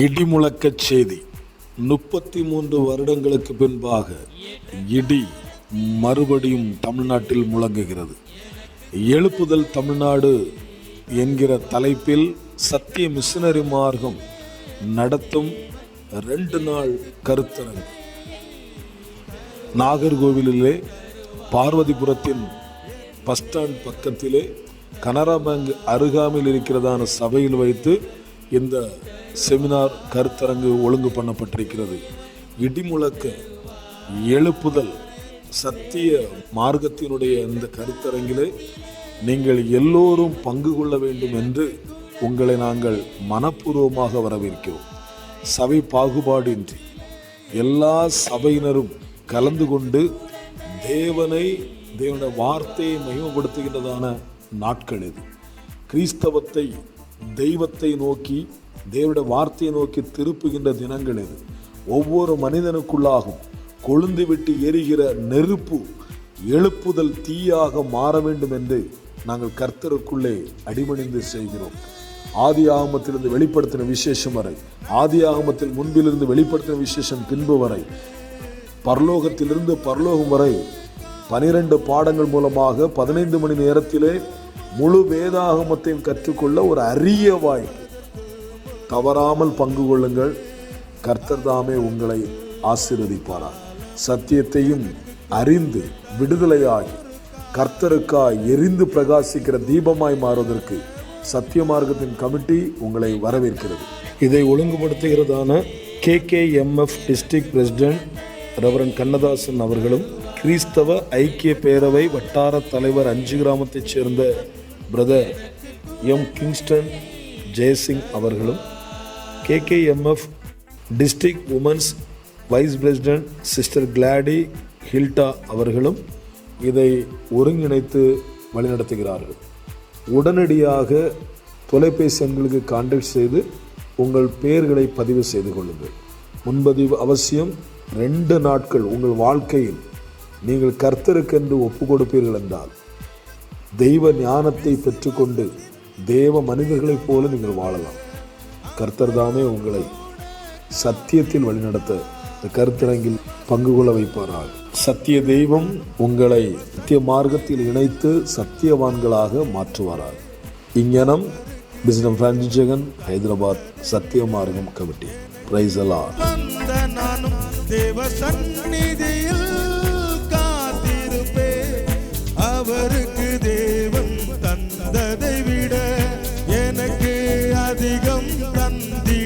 இடிமுழக்கச் செய்தி. 33 வருடங்களுக்கு பின்பாக இடி மறுபடியும் தமிழ்நாட்டில் முழங்குகிறது. எழுப்புதல் தமிழ்நாடு என்கிற தலைப்பில் சத்திய மிஷனரி மார்க்கம் நடத்தும் 2 நாள் கருத்தரங்கு நாகர்கோவிலிலே பார்வதிபுரத்தின் பஸ் ஸ்டாண்ட் பக்கத்திலே கனரா பேங்க் அருகாமையில் இருக்கிறதான சபையில் வைத்து இந்த செமினார் கருத்தரங்கு ஒழுங்கு பண்ணப்பட்டிருக்கிறது. இடிமுழக்க எழுப்புதல் சத்திய மார்க்கத்தினுடைய இந்த கருத்தரங்கிலே நீங்கள் எல்லோரும் பங்கு கொள்ள வேண்டும் என்று உங்களை நாங்கள் மனப்பூர்வமாக வரவேற்கிறோம். சபை பாகுபாடின்றி எல்லா சபையினரும் கலந்து கொண்டு தேவனுடைய வார்த்தையை மகிமைப்படுத்துகின்றதான நாட்கள் இது. கிறிஸ்தவத்தை தெய்வத்தை நோக்கி தேவனுடைய வார்த்தையை நோக்கி திருப்புகின்ற தினங்கள் இது. ஒவ்வொரு மனிதனுக்குள்ளாகும் கொழுந்து விட்டு எரிகிற நெருப்பு எழுப்புதல் தீயாக மாற வேண்டும் என்று நாங்கள் கர்த்தருக்குள்ளே அடிபணிந்து செய்கிறோம். ஆதி ஆகமத்திலிருந்து வெளிப்படுத்தின விசேஷம் வரை, ஆதி ஆகமத்தில் முன்பிலிருந்து வெளிப்படுத்தின விசேஷம் பின்பு வரை, பரலோகத்திலிருந்து பரலோகம் வரை 12 பாடங்கள் மூலமாக 15 மணி நேரத்திலே முழு வேதாகமத்தையும் கற்றுக்கொள்ள ஒரு அரிய வாய்ப்பு. தவறாமல் பங்கு கொள்ளுங்கள். கர்த்தர் தாமே உங்களை ஆசீர்வதிப்பாரார். சத்தியத்தையும் அறிந்து விடுதலையாகி கர்த்தருக்காய் எரிந்து பிரகாசிக்கிற தீபமாய் மாறுவதற்கு சத்திய மார்க்கத்தின் கமிட்டி உங்களை வரவேற்கிறது. இதை ஒழுங்குபடுத்துகிறதான KKMF district president reverend Kannadasan அவர்களும், கிறிஸ்தவ ஐக்கிய பேரவை வட்டார தலைவர் 5 கிராமத்தைச் சேர்ந்த பிரதர் M. கிங்ஸ்டன் ஜெயசிங் அவர்களும், KKMF district women's vice president sister Gladys Hilda அவர்களும் இதை ஒருங்கிணைத்து வழிநடத்துகிறார்கள். உடனடியாக தொலைபேசி எண்களுக்கு கான்டாக்ட் செய்து உங்கள் பெயர்களை பதிவு செய்து கொள்ளுங்கள். முன்பதிவு அவசியம். 2 நாட்கள் உங்கள் வாழ்க்கையில் நீங்கள் கர்த்தருக்கென்று ஒப்பு கொடுப்பீர்கள் என்றால் தெய்வ ஞானத்தை பெற்றுக்கொண்டு தேவ மனிதர்களைப் போல நீங்கள் வாழலாம். கர்த்தர் தாமே உங்களை சத்தியத்தில் வழிநடத்த இந்த கருத்தரங்கில் பங்கு கொள்ள வைப்பார்கள். சத்திய தெய்வம் உங்களை சத்திய மார்க்கத்தில் இணைத்து சத்தியவான்களாக மாற்றுவார்கள். இங்கனம் பிசினம் பிரான்சிஸ் ஜெகன், ஹைதராபாத் சத்திய மார்க்கம் கமிட்டி. Praise the Lord. தேவ சந்நிதியில் காத்திருப்பே, அவருக்கு தேவன் தந்ததை விட எனக்கு அதிகம் தந்தி